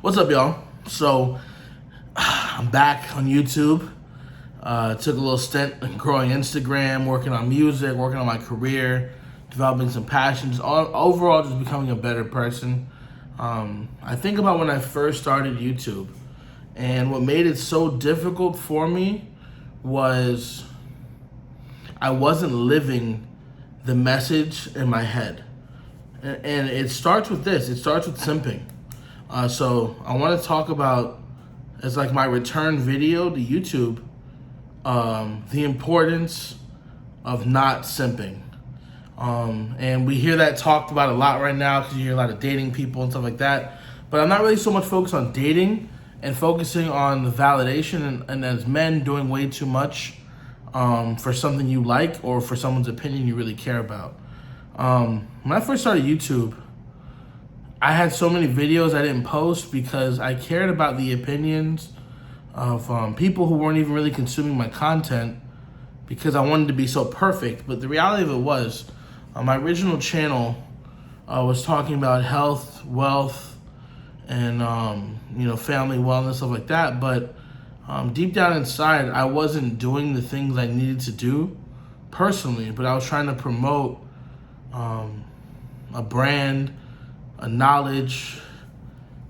What's up, y'all? So, I'm back on YouTube. Took a little stint in growing Instagram, working on music, working on my career, developing some passions, overall just becoming a better person. I think about when I first started YouTube, and what made it so difficult for me was I wasn't living the message in my head. And it starts with this. It starts with simping. So I want to talk about, as like my return video to YouTube, the importance of not simping. And we hear that talked about a lot right now because you hear a lot of dating people and stuff like that. But I'm not really so much focused on dating and focusing on the validation and as men doing way too much for something you like or for someone's opinion you really care about. When I first started YouTube, I had so many videos I didn't post because I cared about the opinions of people who weren't even really consuming my content because I wanted to be so perfect. But the reality of it was, my original channel was talking about health, wealth, and family wellness, stuff like that. But deep down inside, I wasn't doing the things I needed to do personally, but I was trying to promote a brand, a knowledge,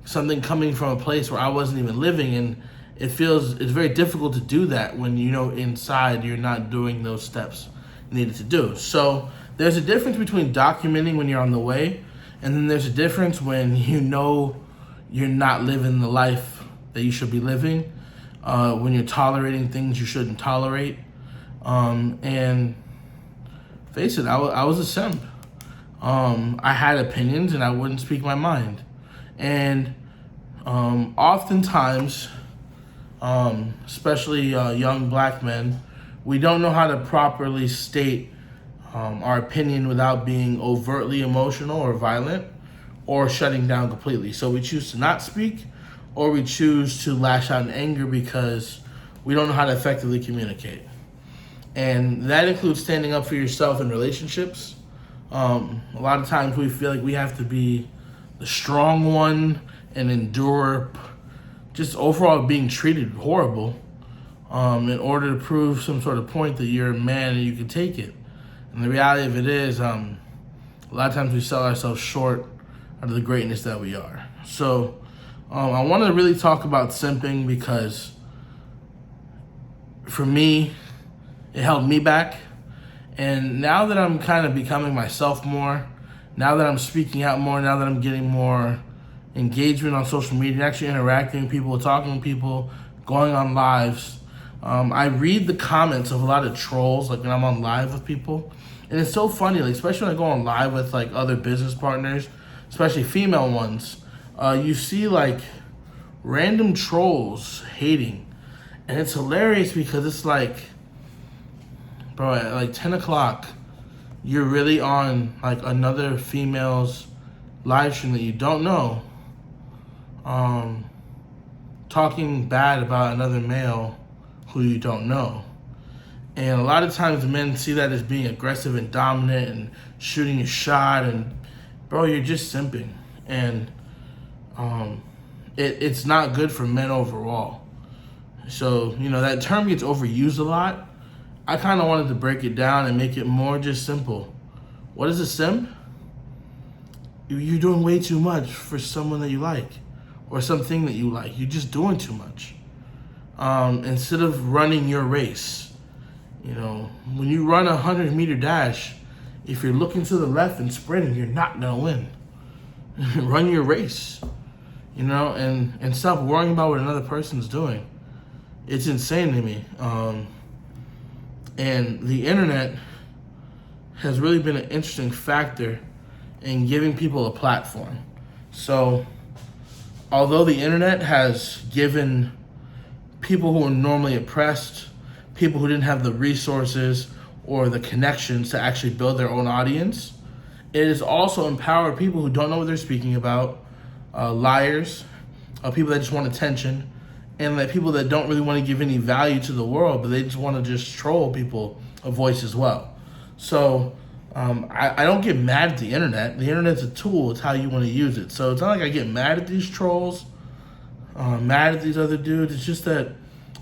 something coming from a place where I wasn't even living. And it's very difficult to do that when inside you're not doing those steps needed to do. So there's a difference between documenting when you're on the way, and then there's a difference when you're not living the life that you should be living, when you're tolerating things you shouldn't tolerate. And face it, I was a simp. I had opinions and I wouldn't speak my mind. And oftentimes, especially young black men, we don't know how to properly state our opinion without being overtly emotional or violent or shutting down completely. So we choose to not speak, or we choose to lash out in anger because we don't know how to effectively communicate. And that includes standing up for yourself in relationships. A lot of times we feel like we have to be the strong one and endure just overall being treated horrible in order to prove some sort of point that you're a man and you can take it. And the reality of it is, a lot of times we sell ourselves short out of the greatness that we are. So I want to really talk about simping because for me, it held me back. And now that I'm kind of becoming myself more, now that I'm speaking out more, now that I'm getting more engagement on social media, actually interacting with people, talking to people, going on lives, I read the comments of a lot of trolls, like when I'm on live with people. And it's so funny, like especially when I go on live with like other business partners, especially female ones, you see like random trolls hating. And it's hilarious because it's like, bro, at like 10 o'clock, you're really on like another female's live stream that you don't know, talking bad about another male who you don't know. And a lot of times men see that as being aggressive and dominant and shooting a shot, and bro, you're just simping. And it's not good for men overall. So, that term gets overused a lot. I kind of wanted to break it down and make it more just simple. What is a simp? You're doing way too much for someone that you like or something that you like. You're just doing too much. Instead of running your race. When you run a 100-meter dash, if you're looking to the left and sprinting, you're not going to win. Run your race, and stop worrying about what another person's doing. It's insane to me. And the internet has really been an interesting factor in giving people a platform. So, although the internet has given people who are normally oppressed, people who didn't have the resources or the connections to actually build their own audience, it has also empowered people who don't know what they're speaking about, liars, people that just want attention, and like people that don't really want to give any value to the world, but they just want to just troll people a voice as well. So I don't get mad at the internet. The internet's a tool. It's how you want to use it. So it's not like I get mad at these trolls. mad at these other dudes. It's just that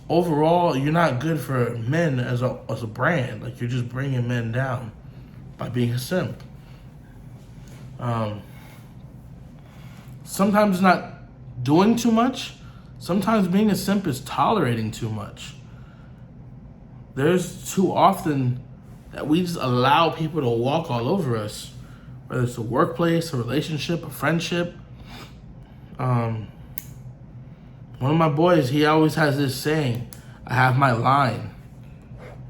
overall, you're not good for men as a brand. Like, you're just bringing men down by being a simp. Sometimes it's not doing too much. Sometimes being a simp is tolerating too much. There's too often that we just allow people to walk all over us, whether it's a workplace, a relationship, a friendship. One of my boys, he always has this saying, I have my line.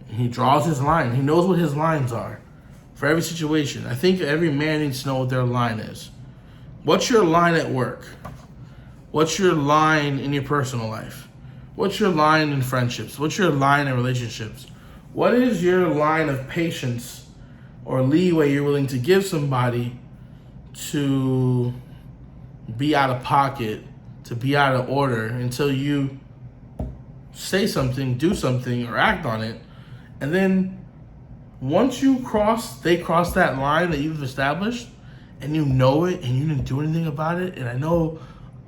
He draws his line. He knows what his lines are for every situation. I think every man needs to know what their line is. What's your line at work? What's your line in your personal life? What's your line in friendships? What's your line in relationships? What is your line of patience or leeway you're willing to give somebody to be out of pocket, to be out of order until you say something, do something, or act on it? And then once they cross that line that you've established, and you know it, and you didn't do anything about it, and I know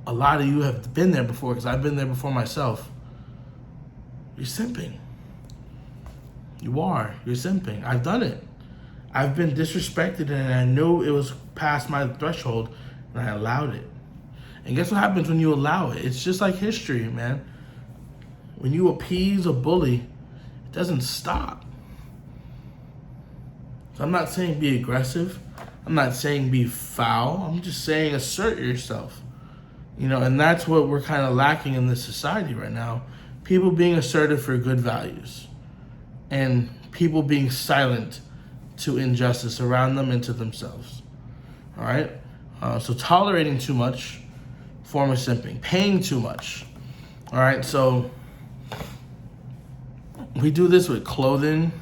a lot of you have been there before, because I've been there before myself. You're simping. You are. You're simping. I've done it. I've been disrespected, and I knew it was past my threshold, and I allowed it. And guess what happens when you allow it? It's just like history, man. When you appease a bully, it doesn't stop. So I'm not saying be aggressive. I'm not saying be foul. I'm just saying assert yourself. And that's what we're kind of lacking in this society right now. People being assertive for good values, and people being silent to injustice around them and to themselves. All right? So tolerating too much, form of simping. Paying too much. All right? So we do this with clothing,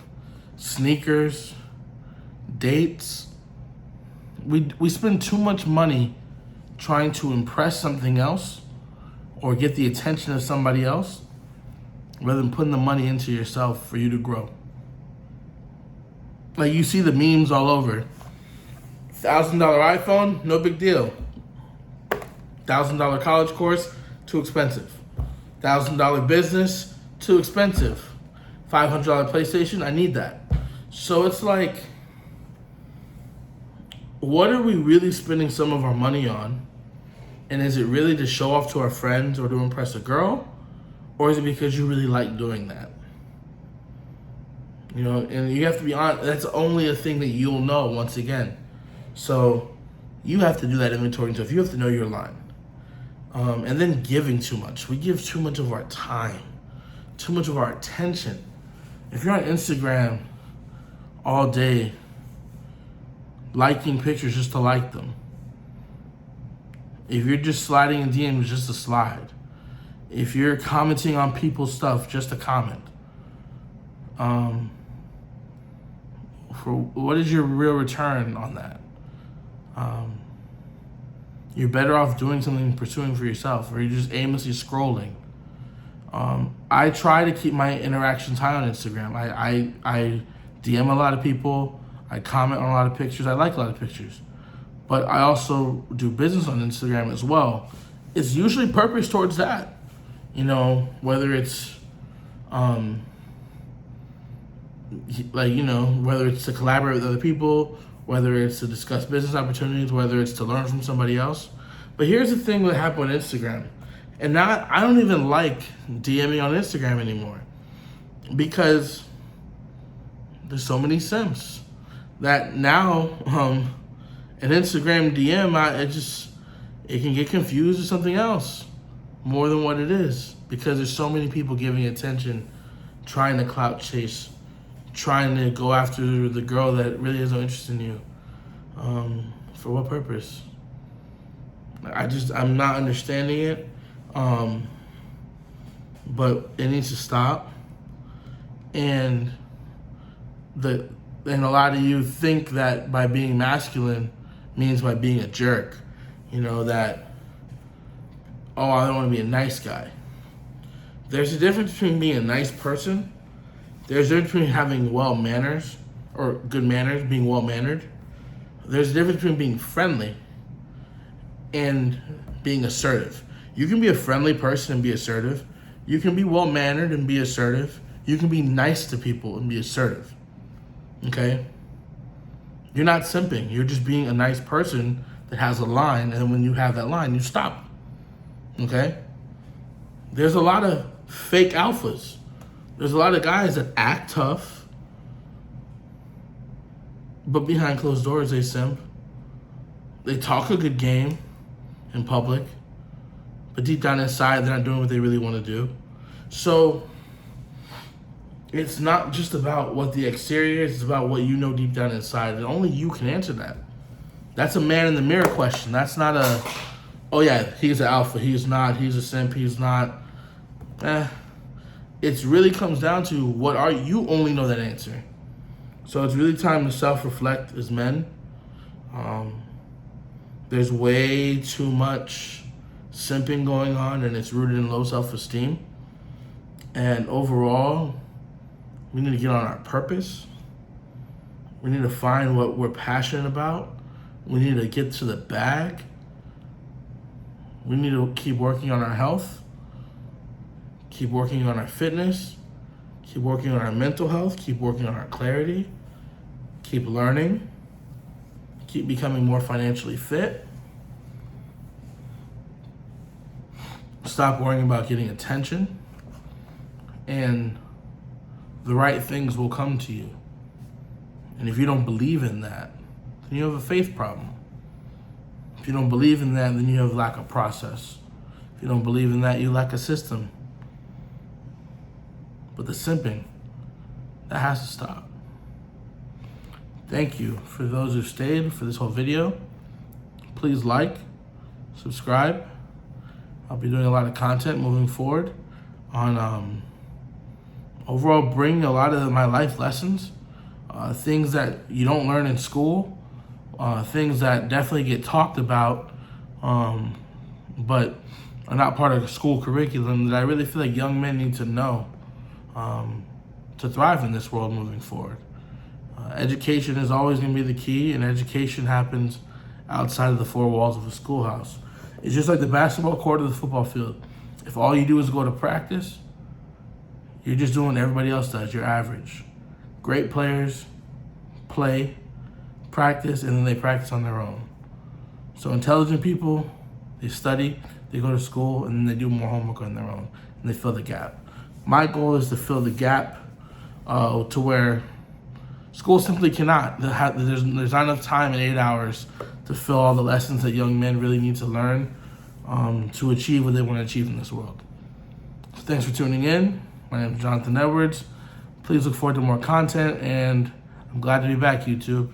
sneakers, dates. We spend too much money trying to impress something else or get the attention of somebody else, rather than putting the money into yourself for you to grow. Like, you see the memes all over. $1,000 iPhone, no big deal. $1,000 college course, too expensive. $1,000 business, too expensive. $500 PlayStation, I need that. So it's like, what are we really spending some of our money on? And is it really to show off to our friends or to impress a girl? Or is it because you really like doing that? And you have to be honest, that's only a thing that you'll know once again. So you have to do that inventory stuff. You have to know your line. And then giving too much. We give too much of our time, too much of our attention. If you're on Instagram all day, liking pictures just to like them. If you're just sliding in DMs just to slide. If you're commenting on people's stuff just to comment. What is your real return on that? You're better off doing something, pursuing for yourself, or you're just aimlessly scrolling. I try to keep my interactions high on Instagram. I DM a lot of people. I comment on a lot of pictures. I like a lot of pictures. But I also do business on Instagram as well. It's usually purpose towards that. Whether it's whether it's to collaborate with other people, whether it's to discuss business opportunities, whether it's to learn from somebody else. But here's the thing that happened on Instagram. And now I don't even like DMing on Instagram anymore, because there's so many simps that now an Instagram DM, it can get confused with something else more than what it is, because there's so many people giving attention, trying to clout chase, trying to go after the girl that really has no interest in you. For what purpose? I'm not understanding it. But it needs to stop. And a lot of you think that by being masculine means by being a jerk. That, I don't want to be a nice guy. There's a difference between being a nice person. There's a difference between having well manners, or good manners, being well mannered. There's a difference between being friendly and being assertive. You can be a friendly person and be assertive. You can be well-mannered and be assertive. You can be nice to people and be assertive. Okay? You're not simping. You're just being a nice person that has a line, and when you have that line, you stop. Okay? There's a lot of fake alphas. There's a lot of guys that act tough, but behind closed doors, they simp. They talk a good game in public, but deep down inside, they're not doing what they really want to do. So it's not just about what the exterior is, it's about what you know deep down inside, and only you can answer that. That's a man in the mirror question. That's not a, oh yeah, he's an alpha, he's not, he's a simp, he's not. It really comes down to what are you only know that answer. So it's really time to self-reflect as men. There's way too much simping going on, and it's rooted in low self-esteem. And overall, we need to get on our purpose. We need to find what we're passionate about. We need to get to the bag. We need to keep working on our health, keep working on our fitness, keep working on our mental health, keep working on our clarity, keep learning, keep becoming more financially fit. Stop worrying about getting attention, and the right things will come to you. And if you don't believe in that, then you have a faith problem. If you don't believe in that, then you have lack of process. If you don't believe in that, you lack a system. But the simping, that has to stop. Thank you for those who stayed for this whole video. Please like, subscribe. I'll be doing a lot of content moving forward on overall bringing a lot of my life lessons, things that you don't learn in school, things that definitely get talked about, but are not part of the school curriculum that I really feel like young men need to know to thrive in this world moving forward. Education is always going to be the key, and education happens outside of the four walls of a schoolhouse. It's just like the basketball court or the football field. If all you do is go to practice, you're just doing what everybody else does. You're average. Great players play, practice, and then they practice on their own. So intelligent people, they study, they go to school, and then they do more homework on their own, and they fill the gap. My goal is to fill the gap to where school simply cannot. There's not enough time in 8 hours to fill all the lessons that young men really need to learn to achieve what they want to achieve in this world. So thanks for tuning in. My name is Jonathan Edwards. Please look forward to more content, and I'm glad to be back, YouTube.